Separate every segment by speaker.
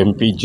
Speaker 1: MPJ,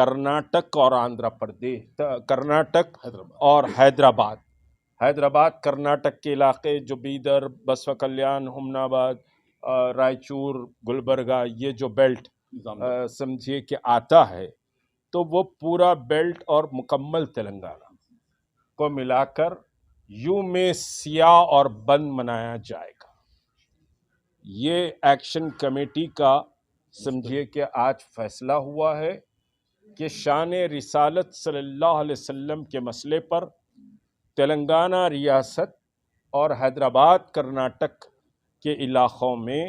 Speaker 1: Karnataka اور آندھرا پردیش، کرناٹک اور حیدرآباد کرناٹک کے علاقے جو بیدر، بسوا کلیان، ہمناباد، رائچور، گلبرگہ، یہ جو بیلٹ سمجھیے کہ آتا ہے، تو وہ پورا بیلٹ اور مکمل تلنگانہ کو ملا کر یوم سیاہ اور بند منایا جائے گا۔ یہ ایکشن کمیٹی کا سمجھیے کہ آج فیصلہ ہوا ہے کہ شان رسالت صلی اللہ علیہ وسلم کے مسئلے پر تلنگانہ ریاست اور حیدرآباد کرناٹک کے علاقوں میں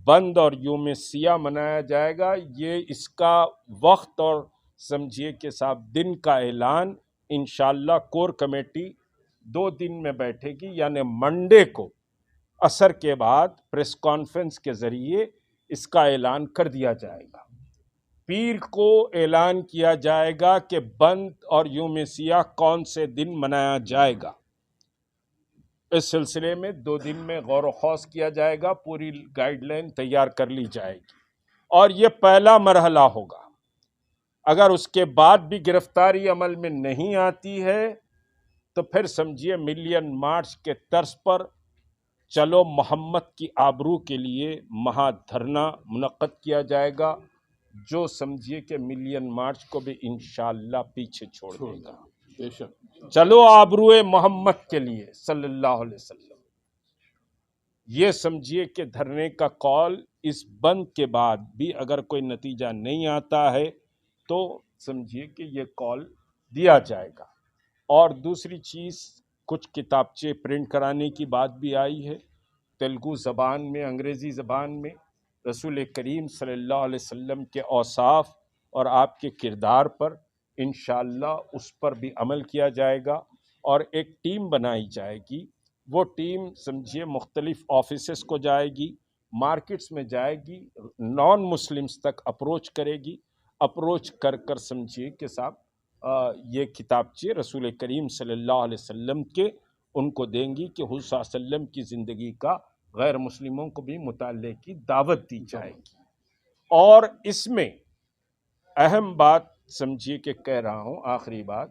Speaker 1: بند اور یوم سیاہ منایا جائے گا۔ یہ اس کا وقت اور سمجھیے کہ صاحب دن کا اعلان انشاءاللہ کور کمیٹی 2 دن میں بیٹھے گی، یعنی منڈے کو عصر کے بعد پریس کانفرنس کے ذریعے اس کا اعلان کر دیا جائے گا۔ پیر کو اعلان کیا جائے گا کہ بند اور یوم سیاہ کون سے دن منایا جائے گا۔ اس سلسلے میں 2 دن میں غور و خوض کیا جائے گا، پوری گائیڈ لائن تیار کر لی جائے گی، اور یہ پہلا مرحلہ ہوگا۔ اگر اس کے بعد بھی گرفتاری عمل میں نہیں آتی ہے تو پھر سمجھیے ملین مارچ کے طرز پر چلو محمد کی آبرو کے لیے مہا دھرنا منعقد کیا جائے گا، جو سمجھیے کہ ملین مارچ کو بھی انشاءاللہ پیچھے چھوڑ دے گا۔
Speaker 2: بے شک
Speaker 1: چلو آبروئے محمد کے لیے صلی اللہ علیہ وسلم، یہ سمجھیے کہ دھرنے کا کال اس بند کے بعد بھی اگر کوئی نتیجہ نہیں آتا ہے تو سمجھیے کہ یہ کال دیا جائے گا۔ اور دوسری چیز، کچھ کتابچے پرنٹ کرانے کی بات بھی آئی ہے، تیلگو زبان میں، انگریزی زبان میں، رسول کریم صلی اللہ علیہ وسلم کے اوصاف اور آپ کے کردار پر انشاءاللہ اس پر بھی عمل کیا جائے گا، اور ایک ٹیم بنائی جائے گی۔ وہ ٹیم سمجھیے مختلف آفیسز کو جائے گی، مارکیٹس میں جائے گی، نان مسلمز تک اپروچ کرے گی، اپروچ کر کر سمجھیے کہ صاحب یہ کتابچے رسول کریم صلی اللہ علیہ وسلم کے ان کو دیں گی کہ حضور صلی اللہ علیہ وسلم کی زندگی کا غیر مسلموں کو بھی مطالعے کی دعوت دی جائے گی۔ اور اس میں اہم بات سمجھیے کہ کہہ رہا ہوں، آخری بات،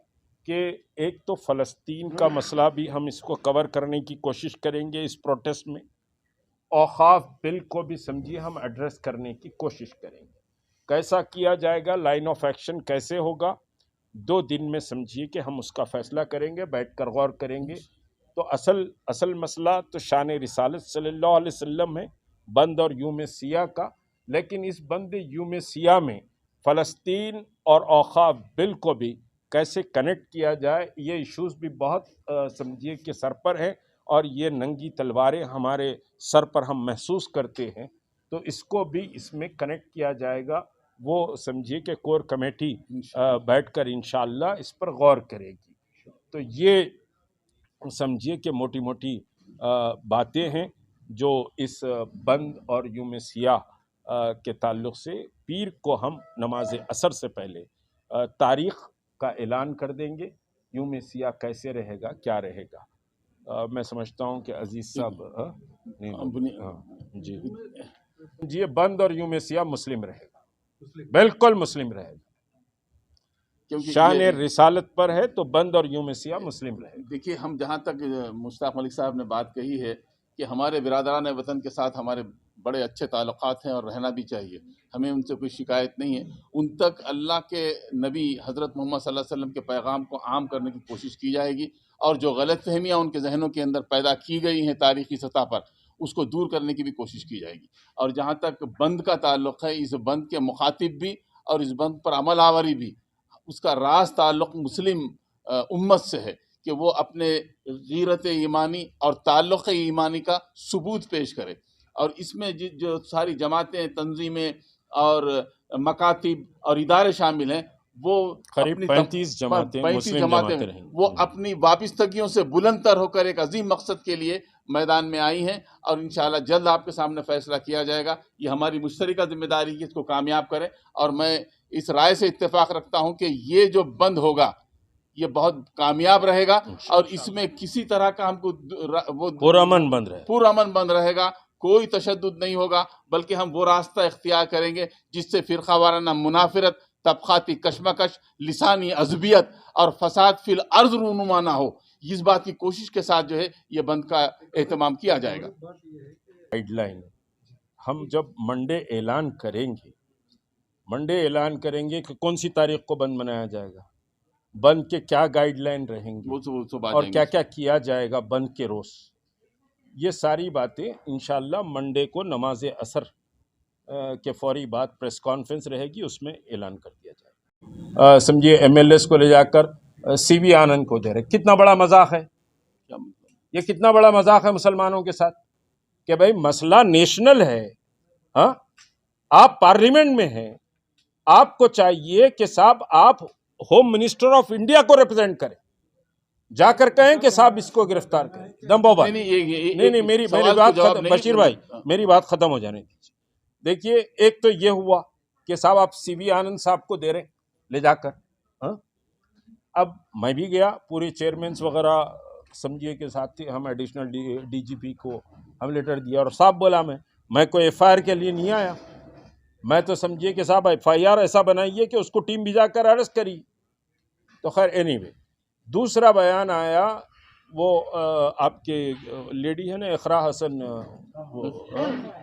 Speaker 1: کہ ایک تو فلسطین کا مسئلہ بھی ہم اس کو کور کرنے کی کوشش کریں گے اس پروٹیسٹ میں، اوقاف بل کو بھی سمجھیے ہم ایڈریس کرنے کی کوشش کریں گے۔ کیسا کیا جائے گا، لائن آف ایکشن کیسے ہوگا، 2 دن میں سمجھیے کہ ہم اس کا فیصلہ کریں گے، بیٹھ کر غور کریں گے۔ تو اصل مسئلہ تو شان رسالت صلی اللہ علیہ وسلم ہے، بند اور یوم سیاہ کا، لیکن اس بند یوم سیاہ میں فلسطین اور اوقاف بل کو بھی کیسے کنیکٹ کیا جائے، یہ ایشوز بھی بہت سمجھیے کہ سر پر ہیں، اور یہ ننگی تلواریں ہمارے سر پر ہم محسوس کرتے ہیں، تو اس کو بھی اس میں کنیکٹ کیا جائے گا۔ وہ سمجھیے کہ کور کمیٹی بیٹھ کر انشاءاللہ اس پر غور کرے گی۔ تو یہ سمجھیے کہ موٹی موٹی باتیں ہیں جو اس بند اور یوم سیاہ کے تعلق سے پیر کو ہم نماز عصر سے پہلے تاریخ کا اعلان کر دیں گے، یوم سیاہ کیسے رہے گا، کیا رہے گا۔ میں سمجھتا ہوں کہ عزیز صاحب جی بند اور یوم سیاہ مسلم رہے گا، بالکل مسلم رہے گا، شان رسالت پر ہے تو بند اور یوم سیاہ مسلم رہے گا۔
Speaker 2: دیکھیے، ہم جہاں تک مشتاق ملک صاحب نے بات کہی ہے کہ ہمارے برادران وطن کے ساتھ ہمارے بڑے اچھے تعلقات ہیں اور رہنا بھی چاہیے، ہمیں ان سے کوئی شکایت نہیں ہے۔ ان تک اللہ کے نبی حضرت محمد صلی اللہ علیہ وسلم کے پیغام کو عام کرنے کی کوشش کی جائے گی، اور جو غلط فہمیاں ان کے ذہنوں کے اندر پیدا کی گئی ہیں تاریخی سطح پر، اس کو دور کرنے کی بھی کوشش کی جائے گی۔ اور جہاں تک بند کا تعلق ہے، اس بند کے مخاطب بھی اور اس بند پر عمل آوری بھی، اس کا راز تعلق مسلم امت سے ہے کہ وہ اپنے غیرت ایمانی اور تعلق ایمانی کا ثبوت پیش کرے۔ اور اس میں جو ساری جماعتیں، تنظیمیں اور مکاتب اور ادارے شامل ہیں، وہ
Speaker 1: قریب 35 جماعتیں رہیں،
Speaker 2: وہ اپنی وابستگیوں سے بلند تر ہو کر ایک عظیم مقصد کے لیے میدان میں آئی ہیں، اور انشاءاللہ جلد آپ کے سامنے فیصلہ کیا جائے گا۔ یہ ہماری مشترکہ ذمہ داری ہے اس کو کامیاب کریں، اور میں اس رائے سے اتفاق رکھتا ہوں کہ یہ جو بند ہوگا یہ بہت کامیاب رہے گا، اور اس میں کسی طرح کا ہم کو
Speaker 1: پرامن
Speaker 2: بند رہے گا، کوئی تشدد نہیں ہوگا، بلکہ ہم وہ راستہ اختیار کریں گے جس سے فرقہ وارانہ منافرت طبقاتی کشمکش، لسانی عصبیت اور فساد فی الارض رونما نہ ہو. اس بات کی کوشش کے ساتھ جو ہے یہ بند کا اہتمام کیا جائے گا.
Speaker 1: گائیڈ لائن ہم جب منڈے اعلان کریں گے کہ کون سی تاریخ کو بند منایا جائے گا، بند کے کیا گائیڈ لائن رہیں گی اور کیا کیا کیا جائے گا بند کے روز، یہ ساری باتیں انشاءاللہ منڈے کو نماز عصر کے فوری بعد پریس کانفرنس رہے گی، اس میں اعلان کر دیا جائے گا. سمجھیے ایم ایل ایس کو لے جا کر سی وی آنند کو دے رہے، کتنا بڑا مذاق ہے یہ، کتنا بڑا مذاق ہے مسلمانوں کے ساتھ کہ بھائی مسئلہ نیشنل ہے. ہاں آپ پارلیمنٹ میں ہیں، آپ کو چاہیے کہ صاحب آپ ہوم منسٹر آف انڈیا کو ریپرزینٹ کریں، جا کر کہیں کہ صاحب اس کو گرفتار کریں. نمبر ون، نہیں میری بات ختم، بشیر بھائی میری بات ختم ہو جانے دیجیے. دیکھیے ایک تو یہ ہوا کہ صاحب آپ سی وی آنند صاحب کو دے رہے لے جا کر. اب میں بھی گیا، پورے چیئرمینس وغیرہ سمجھیے کے ساتھ تھے، ہم ایڈیشنل ڈی جی پی کو ہم لیٹر دیا اور صاحب بولا میں کوئی ایف آئی آر کے لیے نہیں آیا، میں تو سمجھیے کہ صاحب ایف آئی آر ایسا بنائیے کہ اس کو ٹیم بھیجا کر اریسٹ کری. تو خیر اینی وے دوسرا بیان آیا، وہ آپ کے لیڈی ہے نا اقرا حسن،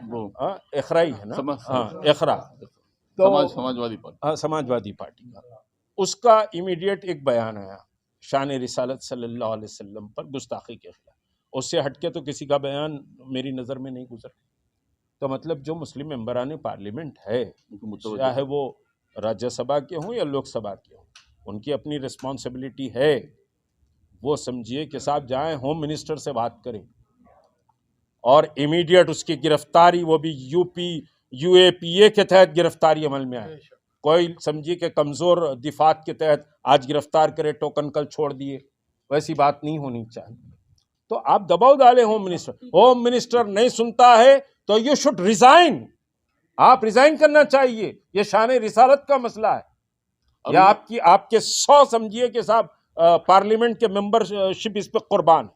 Speaker 1: وہ اقرائی ہے نا، ہاں اقرا، سماجوادی پارٹی کا، اس کا امیڈیٹ ایک بیان آیا شان رسالت صلی اللہ علیہ وسلم پر گستاخی کے خلاف. اس سے ہٹ کے تو کسی کا بیان میری نظر میں نہیں گزر. تو مطلب جو مسلم ممبران پارلیمنٹ ہے، چاہے وہ راجیہ سبھا کے ہوں یا لوک سبھا کے ہوں، ان کی اپنی رسپانسبلٹی ہے. وہ سمجھیے کہ صاحب جائیں ہوم منسٹر سے بات کریں اور امیڈیٹ اس کی گرفتاری، وہ بھی یو اے پی اے کے تحت گرفتاری عمل میں آئے. کوئی سمجھیے کہ کمزور دفاعت کے تحت آج گرفتار کرے، ٹوکن کل چھوڑ دیے، ویسی بات نہیں ہونی چاہیے. تو آپ دباؤ ڈالیں ہوم منسٹر نہیں سنتا ہے تو یو شوڈ ریزائن، آپ ریزائن کرنا چاہیے. یہ شان رسالت کا مسئلہ ہے، یا آپ کے 100 سمجھیے کہ صاحب پارلیمنٹ کے ممبر شپ اس پہ قربان.